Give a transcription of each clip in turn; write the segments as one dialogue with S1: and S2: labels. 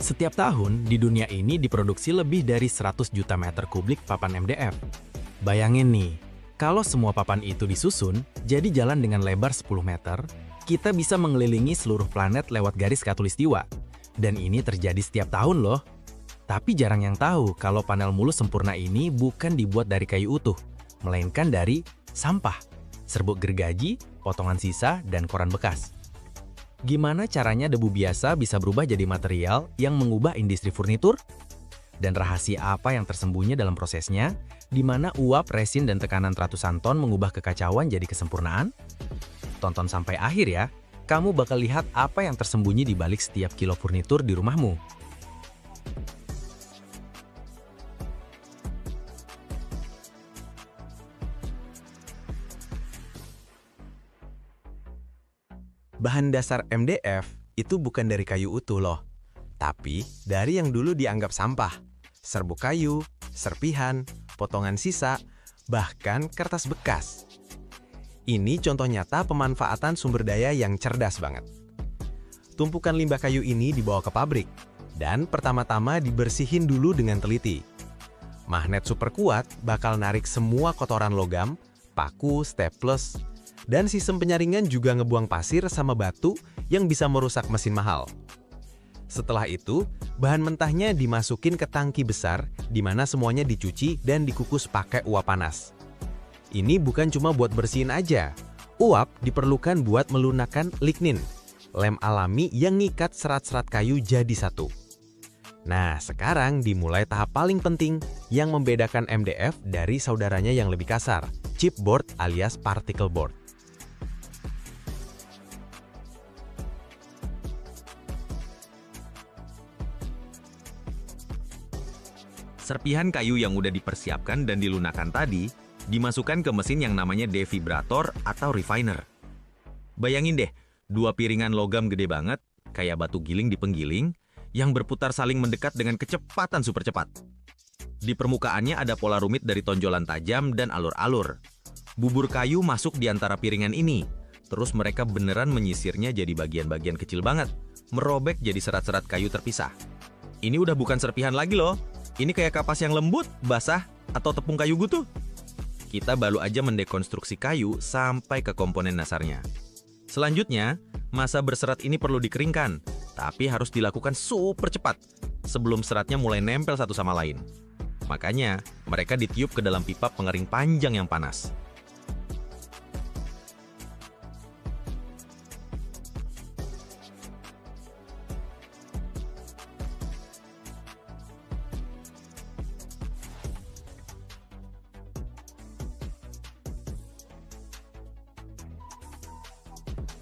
S1: Setiap tahun, di dunia ini diproduksi lebih dari 100 juta meter kubik papan MDF. Bayangin nih, kalau semua papan itu disusun, jadi jalan dengan lebar 10 meter, kita bisa mengelilingi seluruh planet lewat garis khatulistiwa. Dan ini terjadi setiap tahun loh. Tapi jarang yang tahu kalau panel mulus sempurna ini bukan dibuat dari kayu utuh, melainkan dari sampah, serbuk gergaji, potongan sisa, dan koran bekas. Gimana caranya debu biasa bisa berubah jadi material yang mengubah industri furnitur? Dan rahasia apa yang tersembunyi dalam prosesnya, di mana uap, resin, dan tekanan ratusan ton mengubah kekacauan jadi kesempurnaan? Tonton sampai akhir ya, kamu bakal lihat apa yang tersembunyi di balik setiap kilo furnitur di rumahmu.
S2: Bahan dasar MDF itu bukan dari kayu utuh loh, tapi dari yang dulu dianggap sampah. Serbuk kayu, serpihan, potongan sisa, bahkan kertas bekas. Ini contoh nyata pemanfaatan sumber daya yang cerdas banget. Tumpukan limbah kayu ini dibawa ke pabrik, dan pertama-tama dibersihin dulu dengan teliti. Magnet super kuat bakal narik semua kotoran logam, paku, staples, dan sistem penyaringan juga ngebuang pasir sama batu yang bisa merusak mesin mahal. Setelah itu, bahan mentahnya dimasukin ke tangki besar di mana semuanya dicuci dan dikukus pakai uap panas. Ini bukan cuma buat bersihin aja. Uap diperlukan buat melunakkan lignin, lem alami yang ngikat serat-serat kayu jadi satu. Nah, sekarang dimulai tahap paling penting yang membedakan MDF dari saudaranya yang lebih kasar, chipboard alias particle board.
S3: Serpihan kayu yang udah dipersiapkan dan dilunakkan tadi dimasukkan ke mesin yang namanya defibrator atau refiner. Bayangin deh, dua piringan logam gede banget, kayak batu giling di penggiling, yang berputar saling mendekat dengan kecepatan super cepat. Di permukaannya ada pola rumit dari tonjolan tajam dan alur-alur. Bubur kayu masuk di antara piringan ini, terus mereka beneran menyisirnya jadi bagian-bagian kecil banget, merobek jadi serat-serat kayu terpisah. Ini udah bukan serpihan lagi loh. Ini kayak kapas yang lembut, basah, atau tepung kayu gutu. Kita baru aja mendekonstruksi kayu sampai ke komponen dasarnya. Selanjutnya, massa berserat ini perlu dikeringkan, tapi harus dilakukan super cepat sebelum seratnya mulai nempel satu sama lain. Makanya, mereka ditiup ke dalam pipa pengering panjang yang panas.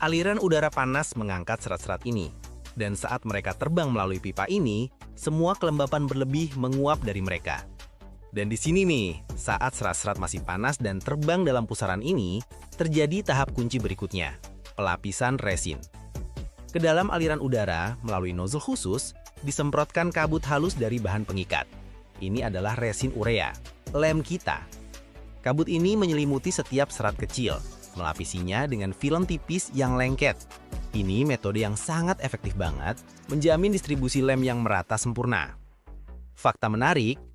S1: Aliran udara panas mengangkat serat-serat ini, dan saat mereka terbang melalui pipa ini, semua kelembapan berlebih menguap dari mereka. Dan di sini nih, saat serat-serat masih panas dan terbang dalam pusaran ini, terjadi tahap kunci berikutnya, pelapisan resin. Ke dalam aliran udara, melalui nozzle khusus, disemprotkan kabut halus dari bahan pengikat. Ini adalah resin urea, lem kita. Kabut ini menyelimuti setiap serat kecil, melapisinya dengan film tipis yang lengket. Ini metode yang sangat efektif banget, menjamin distribusi lem yang merata sempurna. Fakta menarik,